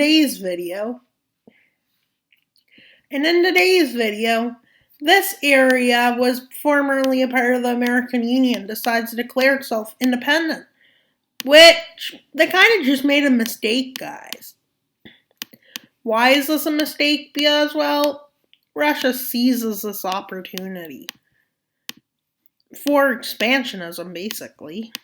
Today's video. And in today's video, this area was formerly a part of the American Union, decides to declare itself independent, which they kind of just made a mistake, guys. Why is this a mistake? Because, well, Russia seizes this opportunity for expansionism, basically.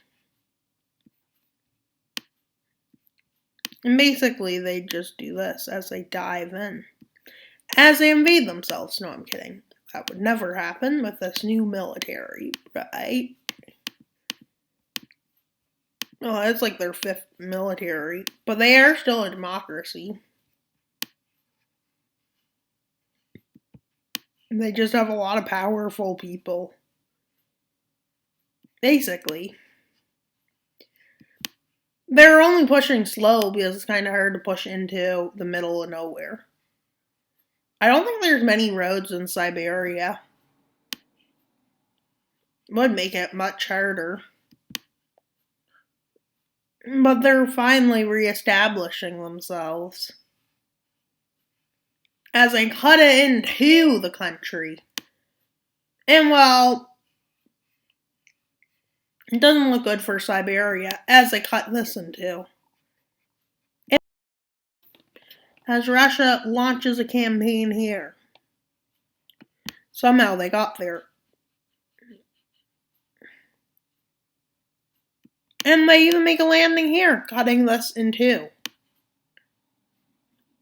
And basically, they just do this as they dive in. As they invade themselves. No, I'm kidding. That would never happen with this new military, right? Oh, it's like their 5th military. But they are still a democracy. They just have a lot of powerful people. Basically. They're only pushing slow because it's kind of hard to push into the middle of nowhere. I don't think there's many roads in Siberia. Would make it much harder. But they're finally reestablishing themselves as they cut it into the country. And well, it doesn't look good for Siberia as they cut this into. As Russia launches a campaign here. Somehow they got there. And they even make a landing here, cutting this in two.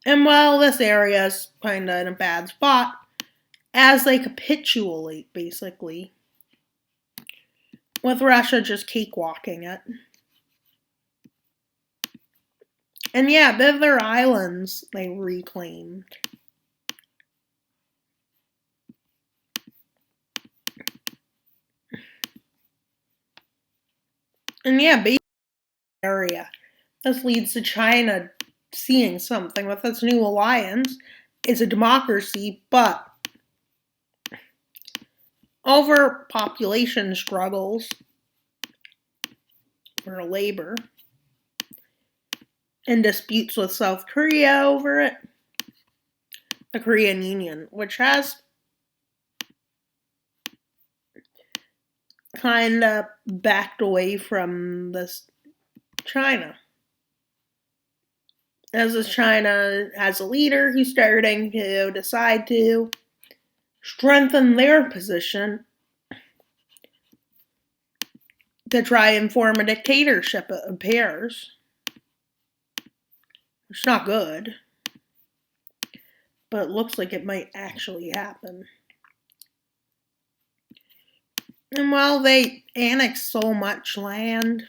And well, this area is kind of in a bad spot as they capitulate, basically, with Russia just cakewalking it. And yeah, their islands they reclaimed. And yeah, basically area. This leads to China seeing something with its new alliance. It's a democracy, but over population struggles for labor and disputes with South Korea over it, the Korean Union, which has kind of backed away from this China. As China has a leader who's starting to decide to strengthen their position to try and form a dictatorship, it appears. It's not good, but it looks like it might actually happen. And while they annex so much land,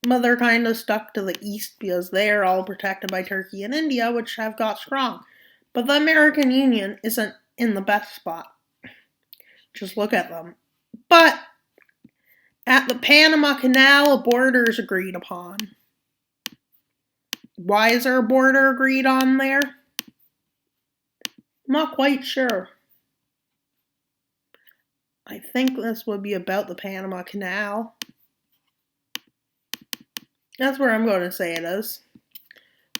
but they're kind of stuck to the east because they're all protected by Turkey and India, which have got strong. But the American Union isn't in the best spot. Just look at them. But at the Panama Canal, a border is agreed upon. Why is there a border agreed on there? I'm not quite sure. I think this would be about the Panama Canal. That's where I'm going to say it is.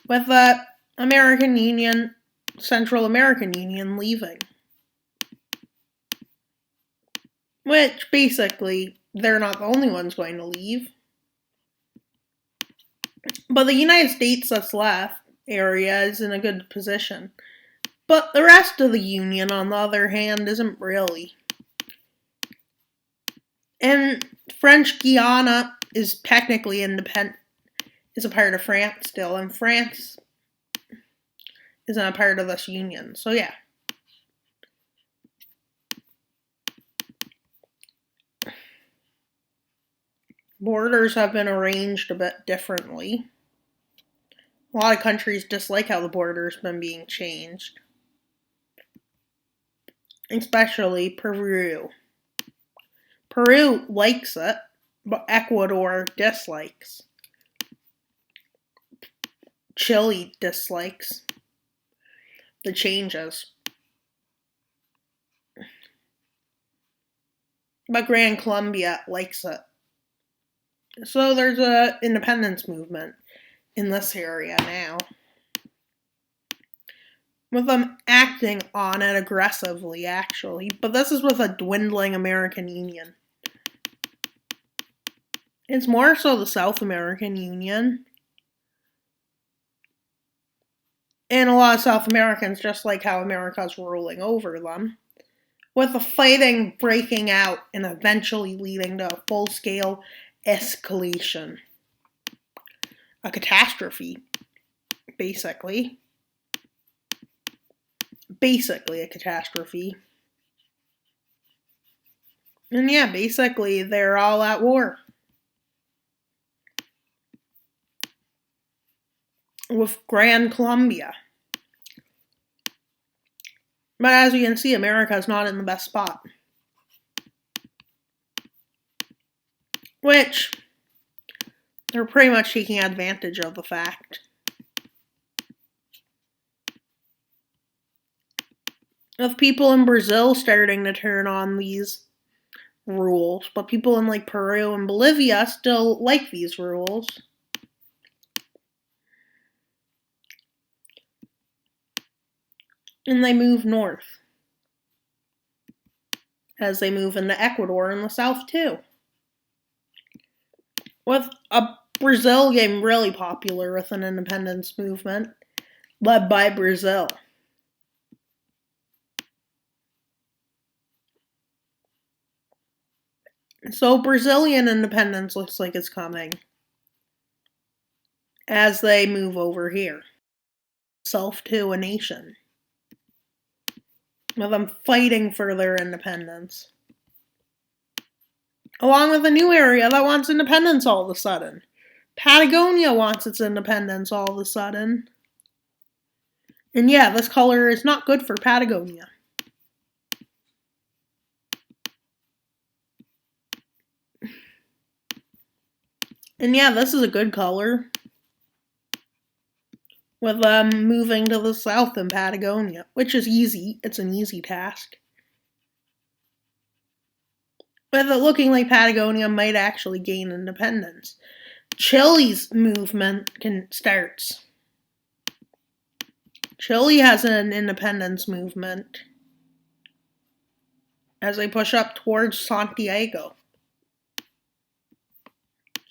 With the American Union, Central American Union leaving. Which, basically, they're not the only ones going to leave. But the United States that's left area is in a good position. But the rest of the Union, on the other hand, isn't really. And French Guiana is technically independent, is a part of France still, and France isn't a part of this union. So yeah. Borders have been arranged a bit differently. A lot of countries dislike how the border's been being changed. Especially Peru. Peru likes it, but Ecuador dislikes. Chile dislikes the changes. But Gran Colombia likes it. So there's an independence movement. in this area now, with them acting on it aggressively, actually. But this is with a dwindling American Union. It's more so the South American Union. And a lot of South Americans, just like how America's ruling over them, with the fighting breaking out and eventually leading to a full-scale escalation. A catastrophe, basically. Basically a catastrophe. And yeah, basically they're all at war. With Gran Colombia. But as you can see, America's not in the best spot. Which, they're pretty much taking advantage of the fact. Of people in Brazil starting to turn on these rules, but people in like Peru and Bolivia still like these rules. And they move north. As they move into Ecuador in the south too. With Brazil getting really popular with an independence movement led by Brazil. So Brazilian independence looks like it's coming as they move over here. Self to a nation. With them fighting for their independence. Along with a new area that wants independence all of a sudden. Patagonia wants its independence all of a sudden. And yeah, this color is not good for Patagonia. And yeah, this is a good color. With moving to the south in Patagonia, which is easy. It's an easy task. With it looking like Patagonia might actually gain independence. Chile's movement starts. Chile has an independence movement as they push up towards Santiago.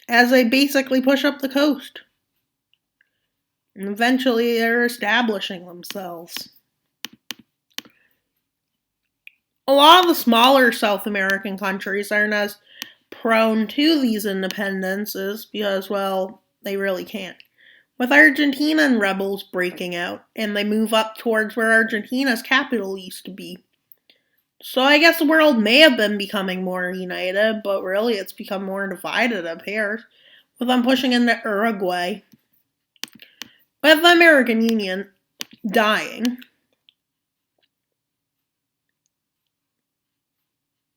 As they basically push up the coast. And eventually they're establishing themselves. A lot of the smaller South American countries aren't as prone to these independences because, well, they really can't. With Argentina and rebels breaking out, and they move up towards where Argentina's capital used to be. So I guess the world may have been becoming more united, but really it's become more divided up here, with them pushing into Uruguay. With the American Union dying.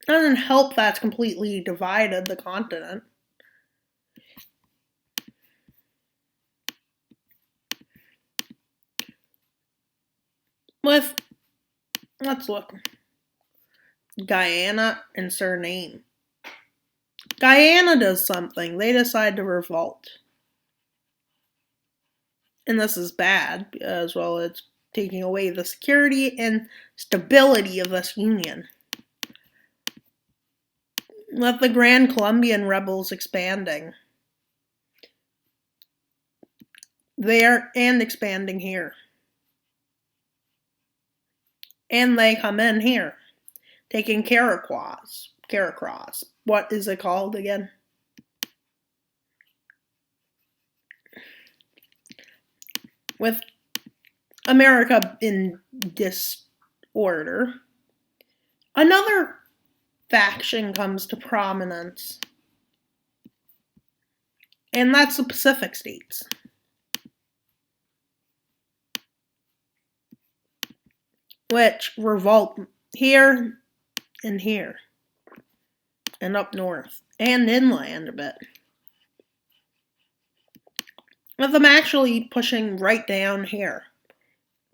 Doesn't help that's completely divided the continent. With, let's look, Guyana and Suriname. Guyana does something. They decide to revolt. And this is bad, as well as taking away the security and stability of this union. With the Grand Colombian rebels expanding. There and expanding here. And they come in here, taking Caracross. What is it called again? With America in disorder, another faction comes to prominence, and that's the Pacific states. Which revolt here and here, and up north, and inland a bit. With them actually pushing right down here,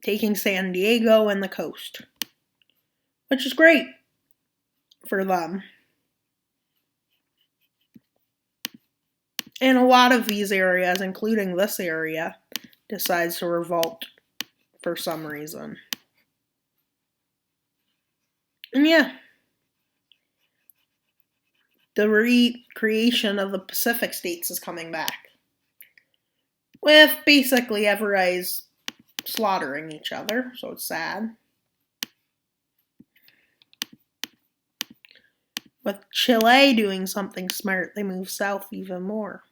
taking San Diego and the coast, which is great for them. And a lot of these areas, including this area, decides to revolt for some reason. And yeah, the recreation of the Pacific states is coming back. With basically everybody's slaughtering each other, so it's sad. With Chile doing something smart, they move south even more.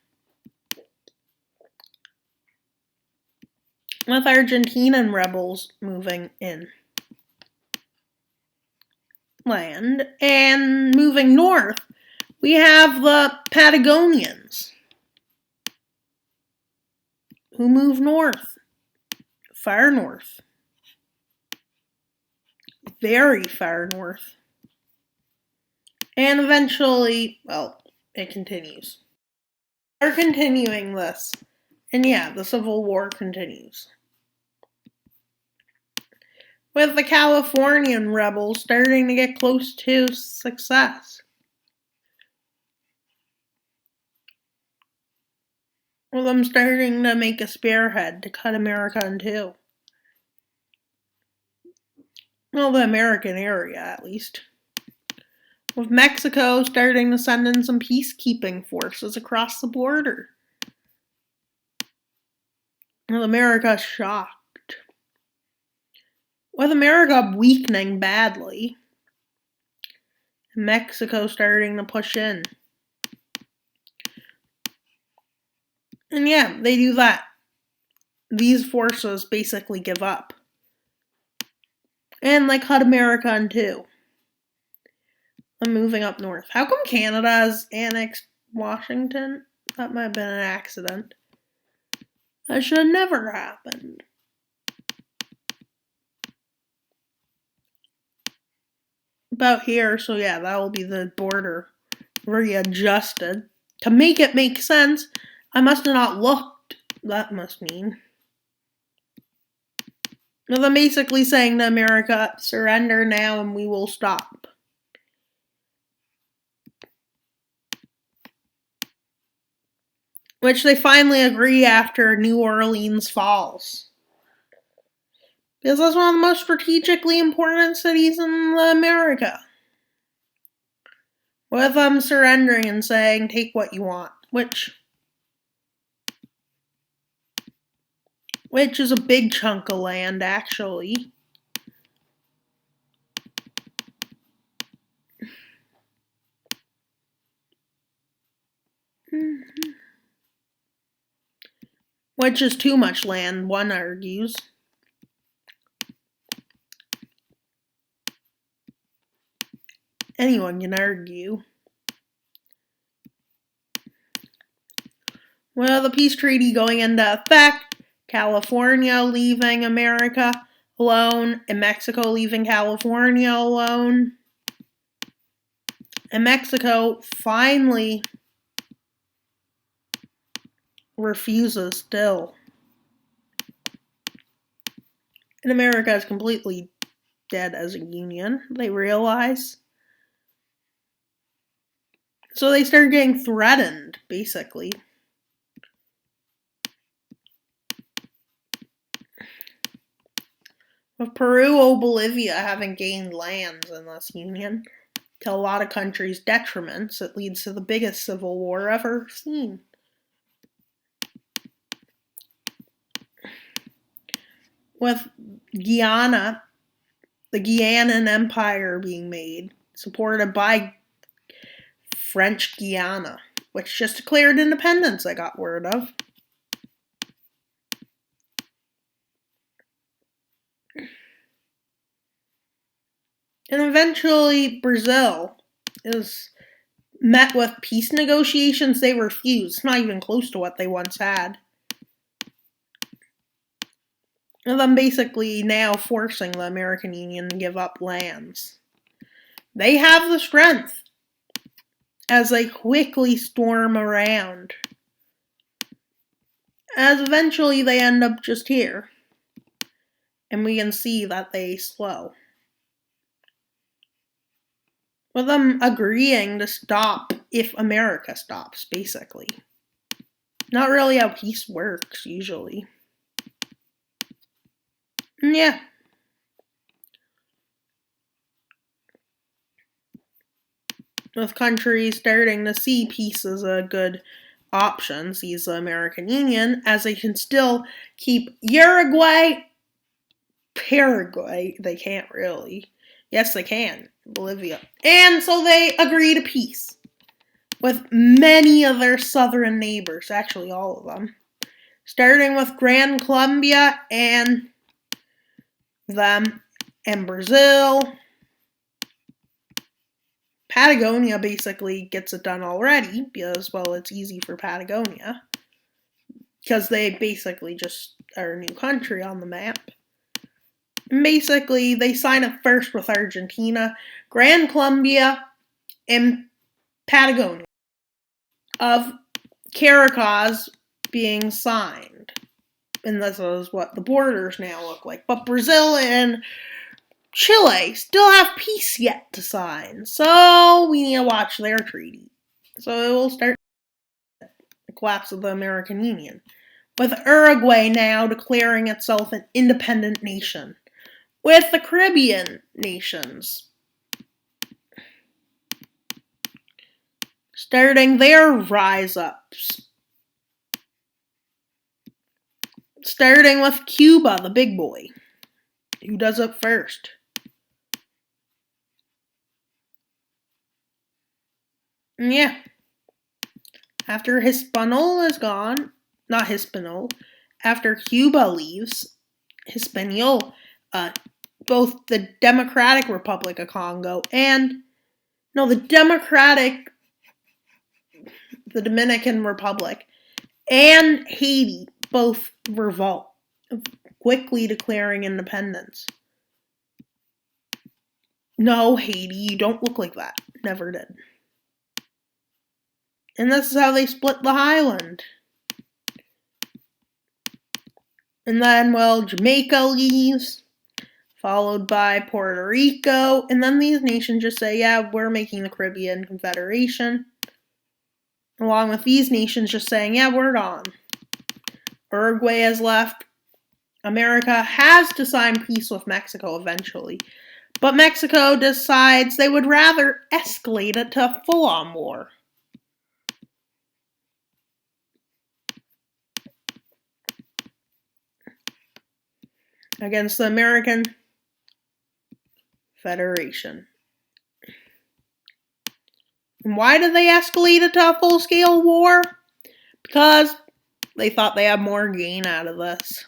With Argentinian rebels moving in land and moving north, we have the Patagonians who move north, far north, very far north. And eventually, well, it continues. They're continuing this. And yeah, the Civil War continues. With the Californian rebels starting to get close to success. With them starting to make a spearhead to cut America in two. Well, the American area, at least. With Mexico starting to send in some peacekeeping forces across the border. With America shocked. With America weakening badly. Mexico starting to push in. And yeah, they do that. These forces basically give up. And they cut America in two. I'm moving up north. How come Canada has annexed Washington? That might have been an accident. That should have never happened. About here, so yeah, that will be the border readjusted. To make it make sense, I must have not looked. That must mean. Well, they're basically saying to America, surrender now and we will stop. Which they finally agree after New Orleans falls. Because that's one of the most strategically important cities in America. With them surrendering and saying, take what you want. Which is a big chunk of land, actually. Which is too much land, one argues. Anyone can argue. Well, the peace treaty going into effect, California leaving America alone, and Mexico leaving California alone. And Mexico finally refuses still. And America is completely dead as a union, they realize. So they start getting threatened, basically. With Peru or Bolivia having gained lands in this union, to a lot of countries' detriments, it leads to the biggest civil war ever seen. With Guyana, the Guianan Empire being made, supported by French Guiana, which just declared independence, I got word of. And eventually, Brazil is met with peace negotiations they refused. Not even close to what they once had. And them basically now forcing the American Union to give up lands. They have the strength as they quickly storm around. As eventually they end up just here. And we can see that they slow. With them agreeing to stop if America stops, basically. Not really how peace works, usually. Yeah. With countries starting to see peace as a good option, sees the American Union, as they can still keep Uruguay, Paraguay, they can't really. Yes, they can. Bolivia. And so they agree to peace with many of their southern neighbors, actually all of them. Starting with Gran Colombia and them and Brazil. Patagonia basically gets it done already because, well, it's easy for Patagonia because they basically just are a new country on the map. Basically, they sign up first with Argentina, Gran Colombia, and Patagonia of Caracas being signed. And this is what the borders now look like. But Brazil and Chile still have peace yet to sign. So we need to watch their treaty. So it will start the collapse of the American Union. With Uruguay now declaring itself an independent nation. With the Caribbean nations starting their rise-ups. Starting with Cuba, the big boy. Who does it first? Yeah. After Hispaniola is gone, not Hispaniola, after Cuba leaves, Hispaniola, both the Democratic Republic of Congo and, no, the Dominican Republic and Haiti both revolt, quickly declaring independence. No, Haiti, you don't look like that. Never did. And this is how they split the island. And then, well, Jamaica leaves, followed by Puerto Rico. And then these nations just say, yeah, we're making the Caribbean Confederation. Along with these nations just saying, yeah, we're gone. Uruguay has left. America has to sign peace with Mexico eventually. But Mexico decides they would rather escalate it to a full-on war. Against the American Federation. And why did they escalate it to a full-scale war? Because they thought they had more gain out of this.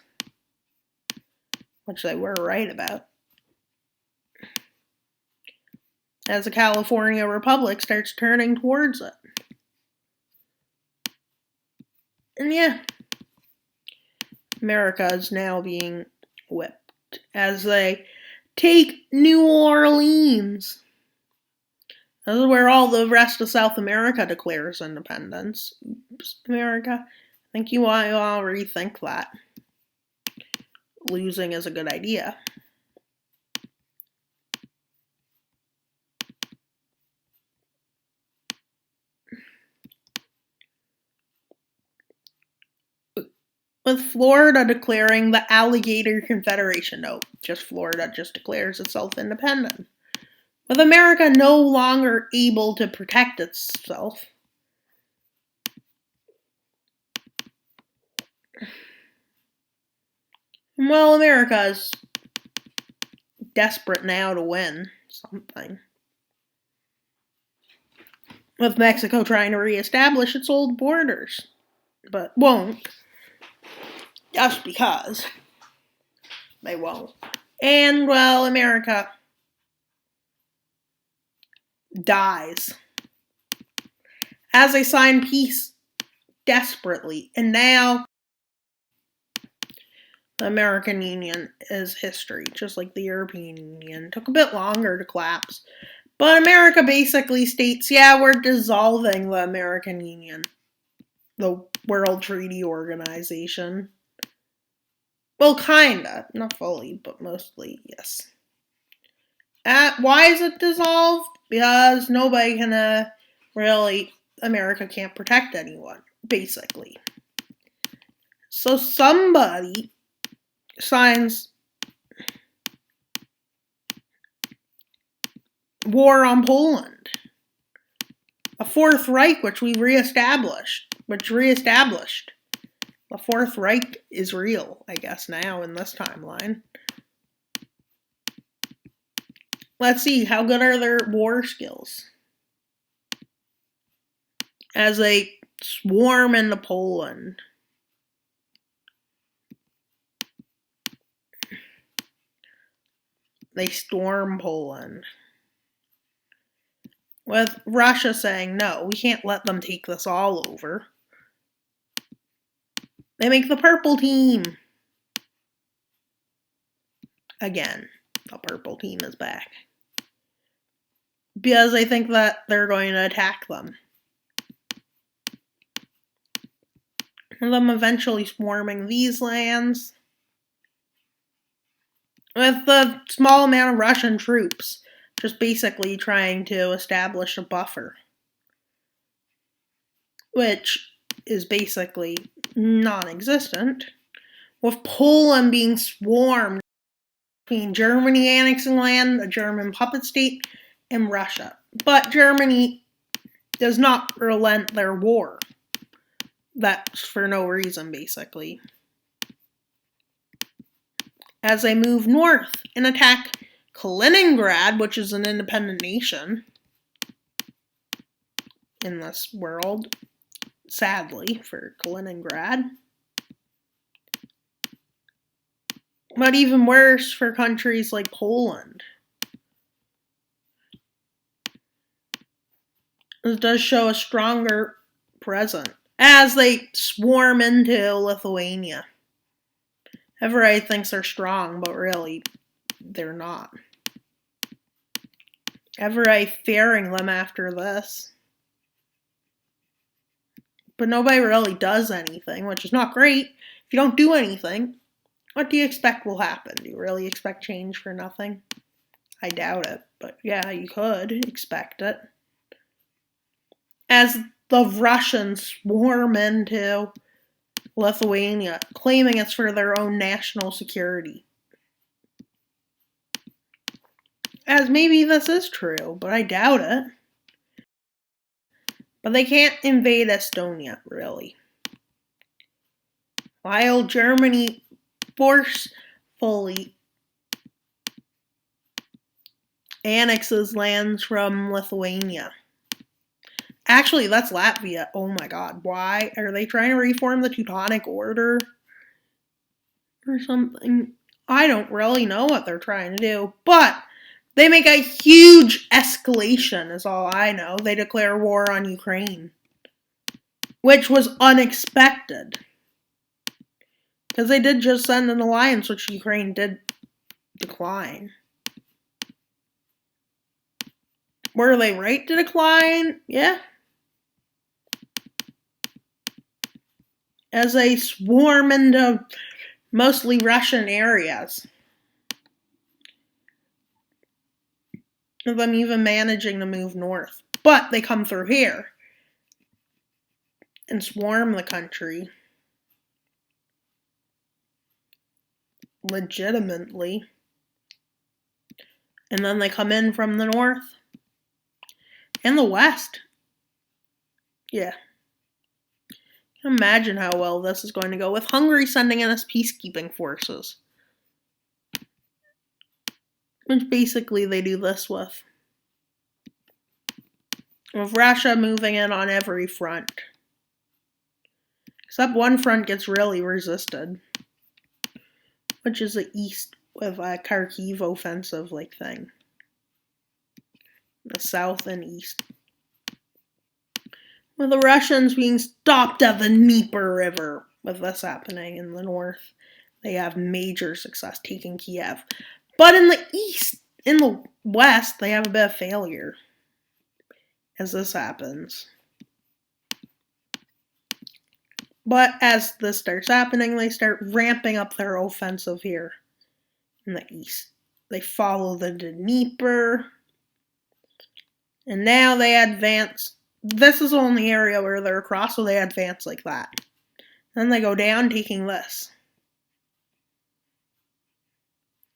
Which they were right about. As the California Republic starts turning towards it. And yeah, America is now being whipped as they take New Orleans. This is where all the rest of South America declares independence. Oops, America. I think you want to all rethink that. Losing is a good idea. With Florida declaring the Alligator Confederation. No, just Florida just declares itself independent. With America no longer able to protect itself. Well, America is desperate now to win something. With Mexico trying to reestablish its old borders. But won't. Just because. They won't. And, well, America dies. As they sign peace desperately. And now the American Union is history, just like the European Union. It took a bit longer to collapse. But America basically states, yeah, we're dissolving the American Union. The World Treaty Organization. Well, kinda. Not fully, but mostly, yes. Why is it dissolved? Because nobody can really... America can't protect anyone, basically. So somebody signs war on Poland. A Fourth Reich, which reestablished. The Fourth Reich is real, I guess, now in this timeline. Let's see, how good are their war skills? As they swarm into Poland. They storm Poland. With Russia saying, no, we can't let them take this all over. They make the purple team. Again, the purple team is back. Because they think that they're going to attack them. And them eventually swarming these lands. With the small amount of Russian troops. Just basically trying to establish a buffer. Which is basically non-existent. With Poland being swarmed between Germany annexing land, a German puppet state, and Russia. But Germany does not relent their war. That's for no reason, basically. As they move north and attack Kaliningrad, which is an independent nation in this world, sadly, for Kaliningrad. But even worse for countries like Poland. It does show a stronger presence as they swarm into Lithuania. Everybody thinks they're strong, but really, they're not. Everybody fearing them after this. But nobody really does anything, which is not great. If you don't do anything, what do you expect will happen? Do you really expect change for nothing? I doubt it, but yeah, you could expect it. As the Russians swarm into Lithuania, claiming it's for their own national security. As maybe this is true, but I doubt it. But they can't invade Estonia, really. While Germany forcefully annexes lands from Lithuania. Actually, that's Latvia. Oh my god, why? Are they trying to reform the Teutonic Order? Or something? I don't really know what they're trying to do, but they make a huge escalation, is all I know. They declare war on Ukraine. Which was unexpected. Because they did just send an alliance, which Ukraine did decline. Were they right to decline? Yeah. As they swarm into mostly Russian areas. With them even managing to move north. But they come through here. And swarm the country. Legitimately. And then they come in from the north. And the west. Yeah. Imagine how well this is going to go with Hungary sending in its peacekeeping forces. Which basically they do this with. With Russia moving in on every front. Except one front gets really resisted. Which is the east with a Kharkiv offensive like thing. The south and east. With the Russians being stopped at the Dnieper River. With this happening in the north, they have major success taking Kiev. But in the east, in the west, they have a bit of failure. As this happens. But as this starts happening, they start ramping up their offensive here. In the east. They follow the Dnieper. And now they advance. This is the only area where they're across, so they advance like that. Then they go down taking this.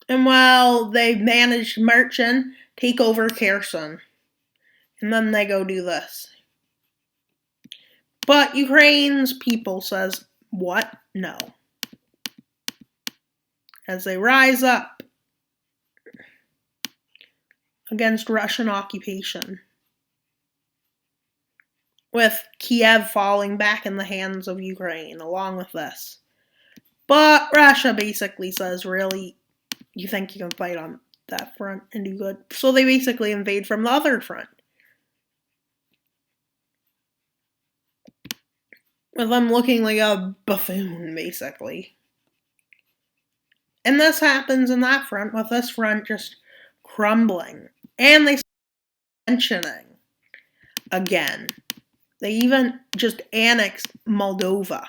And while they manage to march in, take over Kherson. And then they go do this. But Ukraine's people says, what? No. As they rise up against Russian occupation, with Kiev falling back in the hands of Ukraine along with this. But Russia basically says, really, you think you can fight on that front and do good? So they basically invade from the other front. With them looking like a buffoon, basically. And this happens in that front, with this front just crumbling. And they start mentioning again. They even just annexed Moldova.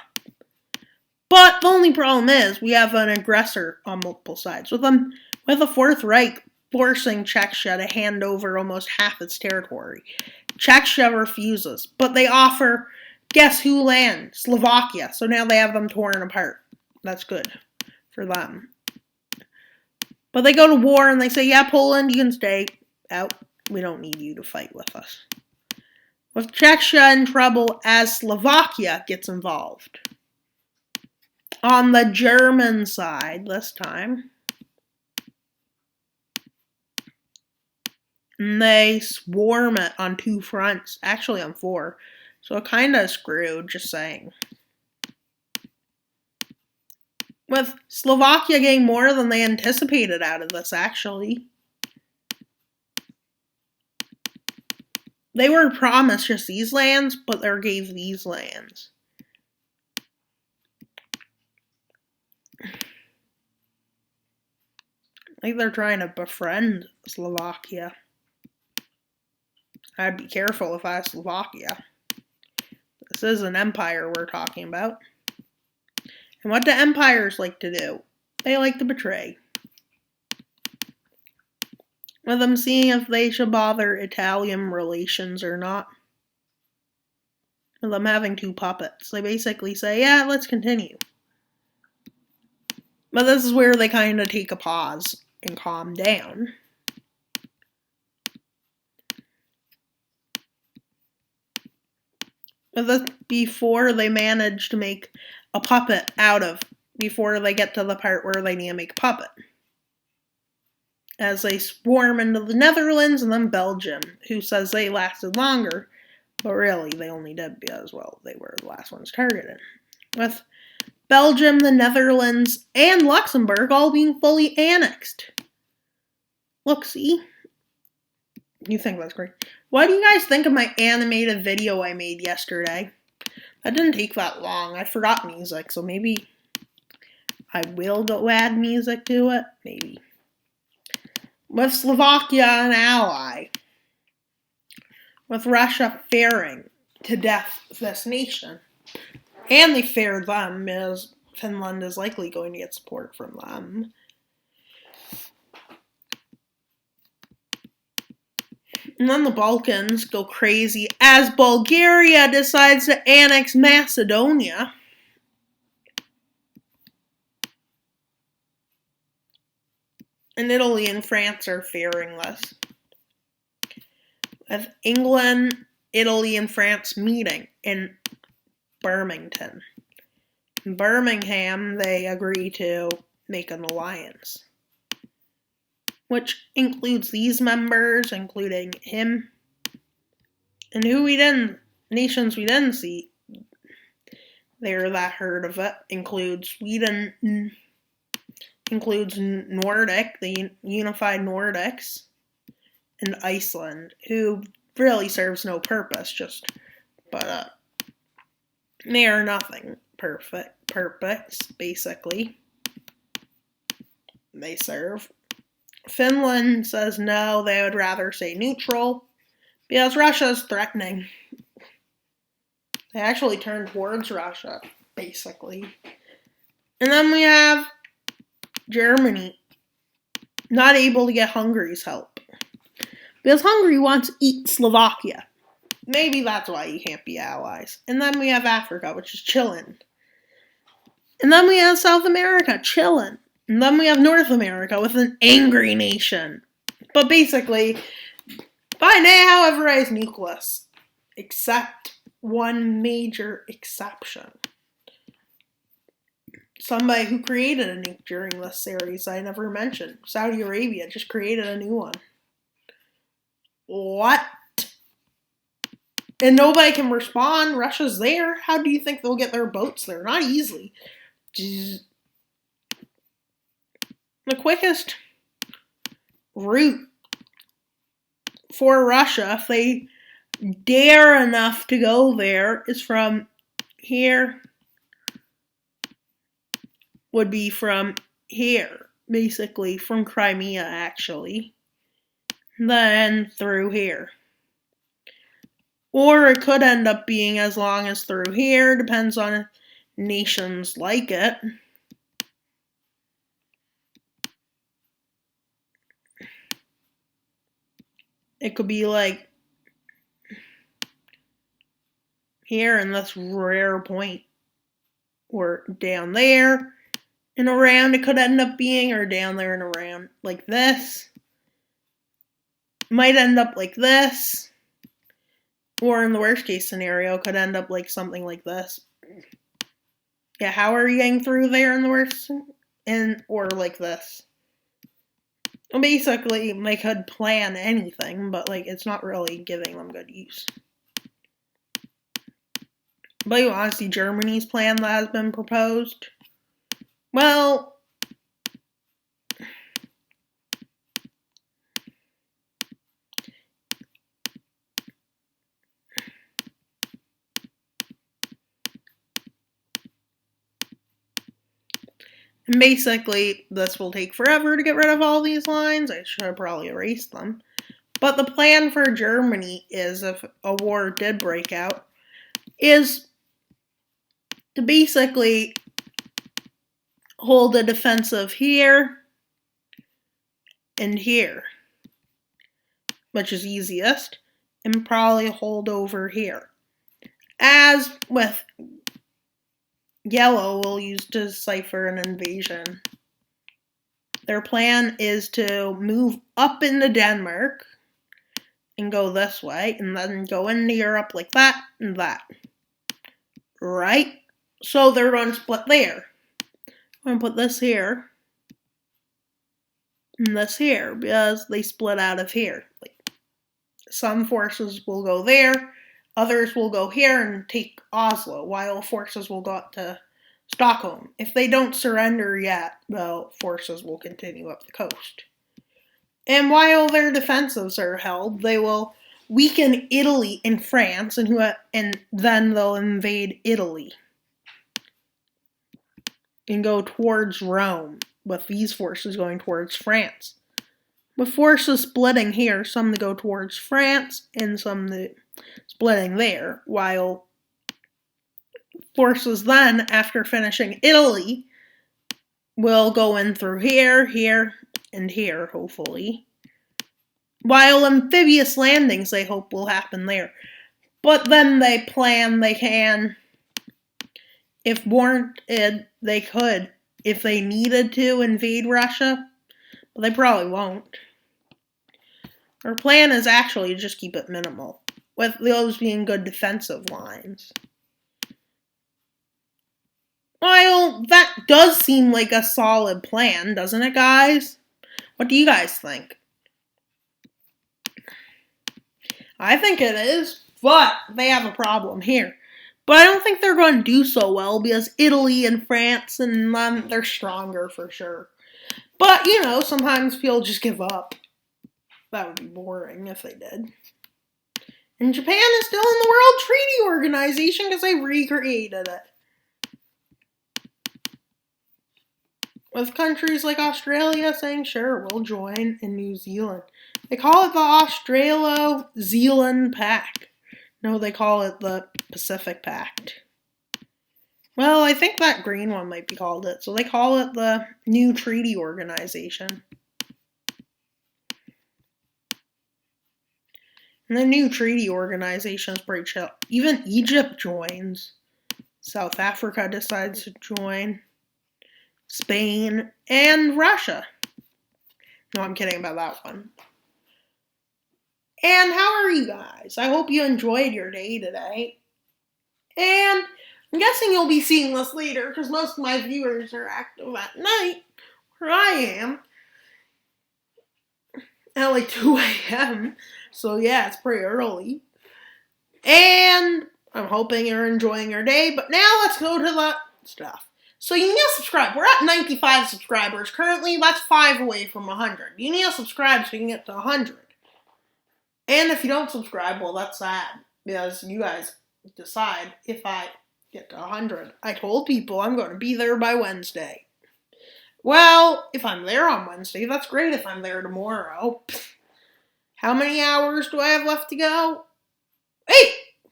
But the only problem is we have an aggressor on multiple sides. With the Fourth Reich forcing Czechia to hand over almost half its territory. Czechia refuses, but they offer, guess who land? Slovakia. So now they have them torn apart. That's good for them. But they go to war and they say, yeah, Poland, you can stay out. We don't need you to fight with us. With Czechia in trouble as Slovakia gets involved. On the German side this time. And they swarm it on 2 fronts. Actually on 4. So it kind of screwed, just saying. With Slovakia getting more than they anticipated out of this, actually. They were promised just these lands, but they were gave these lands. Like they're trying to befriend Slovakia. I'd be careful if I was Slovakia. This is an empire we're talking about. And what do empires like to do? They like to betray. With them seeing if they should bother Italian relations or not. With them having 2 puppets. They basically say, yeah, let's continue. But this is where they kind of take a pause and calm down. Before they manage to make a puppet before they get to the part where they need to make a puppet. As they swarm into the Netherlands and then Belgium, who says they lasted longer, but really they only did because, well, they were the last ones targeted. With Belgium, the Netherlands, and Luxembourg all being fully annexed. Look, see? You think that's great. What do you guys think of my animated video I made yesterday? That didn't take that long. I forgot music, so maybe I will go add music to it. Maybe. With Slovakia an ally. With Russia fearing to death this nation. And they fear them, as Finland is likely going to get support from them. And then the Balkans go crazy as Bulgaria decides to annex Macedonia. And Italy and France are fearing this. With England, Italy, and France meeting in Birmingham. In Birmingham, they agree to make an alliance, which includes these members, including him, and nations we didn't see there that heard of it, includes Sweden, includes Nordic, the unified Nordics, and Iceland, who really serves no purpose, but they are nothing purpose, basically. They serve. Finland says no, they would rather stay neutral, because Russia is threatening. They actually turn towards Russia, basically. And then we have Germany, not able to get Hungary's help. Because Hungary wants to eat Slovakia. Maybe that's why you can't be allies. And then we have Africa, which is chilling. And then we have South America chilling. And then we have North America with an angry nation. But basically, by now, everybody is nucleus. Except one major exception. Somebody who created a nuke during this series I never mentioned. Saudi Arabia just created a new one. What? And nobody can respond. Russia's there. How do you think they'll get their boats there? Not easily. The quickest route for Russia, if they dare enough to go there, is from here, would be from here, basically from Crimea actually, then through here. Or it could end up being as long as through here, depends on nations like it. It could be like here in this rare point, or down there and around it could end up being, or down there and around like this. Might end up like this, or in the worst case scenario, could end up like something like this. Yeah, how are you getting through there in the worst? Or like this. Well, basically, they could plan anything, but like it's not really giving them good use. But you want to see Germany's plan that has been proposed? Well, and basically, this will take forever to get rid of all these lines. I should have probably erased them. But the plan for Germany is, if a war did break out, is to basically hold a defensive here and here, which is easiest, and probably hold over here. As with yellow, we'll use to decipher an invasion. Their plan is to move up into Denmark and go this way, and then go into Europe like that and that. Right? So they're going to split there. I'm going to put this here and this here because they split out of here. Like, some forces will go there, others will go here and take Oslo, while forces will go up to Stockholm. If they don't surrender yet, the forces will continue up the coast. And while their defensives are held, they will weaken Italy and France, and then they'll invade Italy and go towards Rome, with these forces going towards France. With forces splitting here, some to go towards France and some splitting there, while forces then, after finishing Italy, will go in through here, here, and here, hopefully. While amphibious landings, they hope, will happen there. But then they plan they can, if warranted, they could, if they needed to, invade Russia. But they probably won't. Our plan is actually to just keep it minimal, with those being good defensive lines. Well, that does seem like a solid plan, doesn't it, guys? What do you guys think? I think it is, but they have a problem here. But I don't think they're going to do so well because Italy and France and them, they're stronger for sure. But, sometimes people just give up. That would be boring if they did. And Japan is still in the World Treaty Organization because they recreated it. With countries like Australia saying, sure, we'll join, and New Zealand. They call it the Australo-Zealand Pact. No, they call it the Pacific Pact. Well, I think that green one might be called it. So they call it the New Treaty Organization. And the New Treaty Organization is pretty chill. Even Egypt joins. South Africa decides to join. Spain, and Russia. No, I'm kidding about that one. And how are you guys? I hope you enjoyed your day today. And I'm guessing you'll be seeing this later because most of my viewers are active at night, where I am, at like 2 a.m. So yeah, it's pretty early. And I'm hoping you're enjoying your day. But now let's go to the stuff. So you need to subscribe. We're at 95 subscribers. Currently, that's 5 away from 100. You need to subscribe so you can get to 100. And if you don't subscribe, well, that's sad. Because you guys decide if I get to 100. I told people I'm going to be there by Wednesday. Well, if I'm there on Wednesday, that's great. If I'm there tomorrow, how many hours do I have left to go? 8!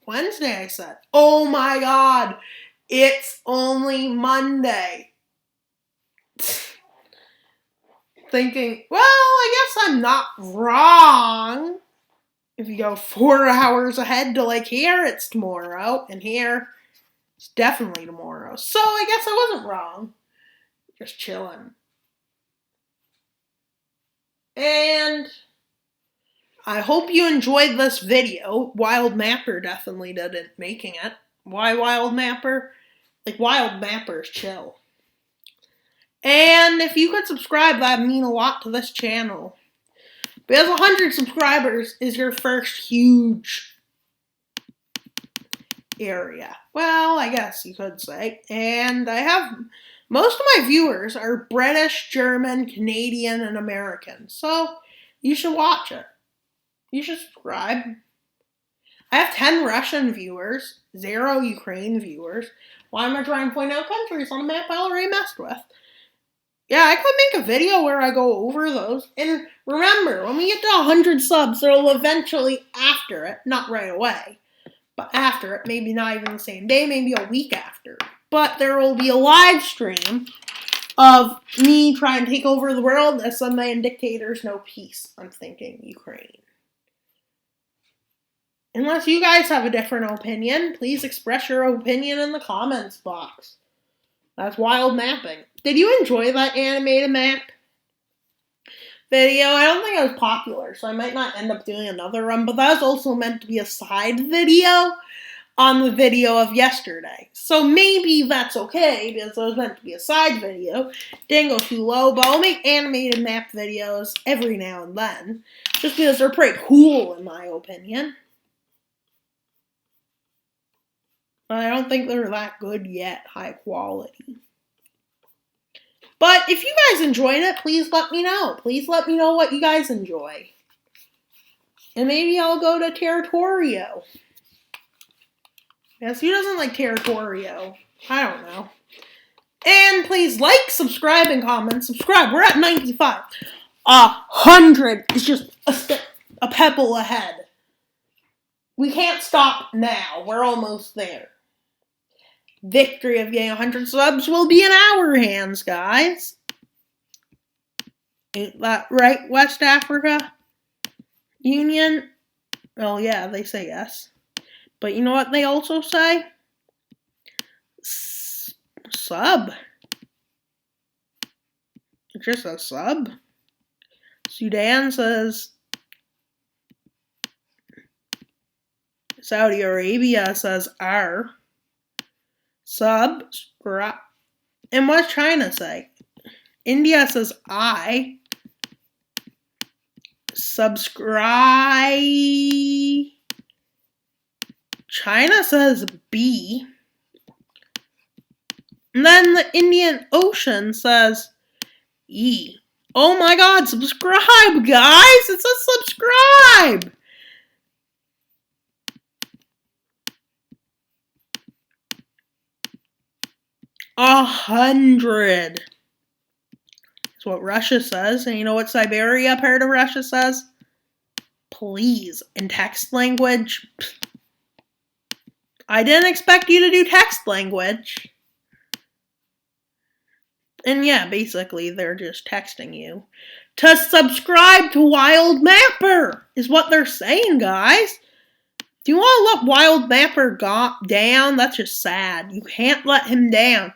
Wednesday, I said. Oh my God. It's only Monday. Thinking, well, I guess I'm not wrong. If you go 4 hours ahead to like here, it's tomorrow. And here, it's definitely tomorrow. So I guess I wasn't wrong. Just chilling. And I hope you enjoyed this video. Wild Mapper definitely didn't making it. Why Wild Mapper? Like, Wild Mapper's chill. And if you could subscribe, that'd mean a lot to this channel. Because 100 subscribers is your first huge area. Well, I guess you could say. And I have, most of my viewers are British, German, Canadian, and American. So, you should watch it. You should subscribe. I have 10 Russian viewers, 0 Ukraine viewers. Why am I trying to point out countries on a map I already messed with? Yeah, I could make a video where I go over those. And remember, when we get to 100 subs, it'll eventually, after it, not right away, but after it, maybe not even the same day, maybe a week after. But there will be a live stream of me trying to take over the world as some man dictators know peace. I'm thinking Ukraine. Unless you guys have a different opinion, please express your opinion in the comments box. That's wild mapping. Did you enjoy that animated map video? I don't think it was popular, so I might not end up doing another one, but that was also meant to be a side video on the video of yesterday. So maybe that's okay, because it was meant to be a side video. Didn't go too low, but I'll make animated map videos every now and then, just because they're pretty cool in my opinion. But I don't think they're that good yet, high quality. But if you guys enjoyed it, please let me know. Please let me know what you guys enjoy. And maybe I'll go to Territorio. Yes, who doesn't like Territorio? I don't know. And please like, subscribe, and comment. Subscribe. We're at 95. 100 is just a pebble ahead. We can't stop now. We're almost there. Victory of getting 100 subs will be in our hands, guys. Ain't that right, West Africa Union? Oh, yeah, they say yes. But you know what they also say? Sub. It's just a sub. Sudan says Saudi Arabia says R. Subscribe. And what's China say? India says I. Subscribe. China says B. And then the Indian Ocean says E. Oh my God, subscribe, guys! It says subscribe! $100. That's what Russia says. And you know what Siberia part of Russia says? Please. In text language. I didn't expect you to do text language. And yeah, basically they're just texting you to subscribe to Wild Mapper is what they're saying, guys. Do you want to let Wild Mapper down? That's just sad. You can't let him down.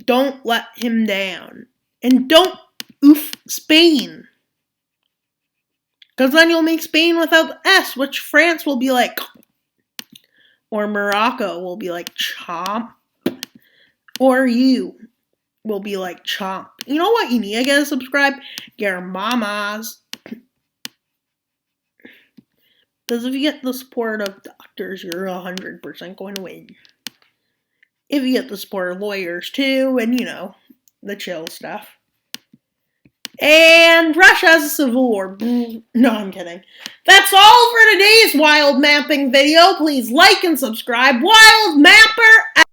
Don't let him down. And don't oof Spain. Because then you'll make Spain without the S, which France will be like, or Morocco will be like, chomp. Or you will be like, chomp. You know what you need? I gotta subscribe. Your mamas. Because if you get the support of doctors, you're 100% going to win. If you get the support of lawyers too, and the chill stuff. And Russia has a civil war. No, I'm kidding. That's all for today's wild mapping video. Please like and subscribe. Wild Mapper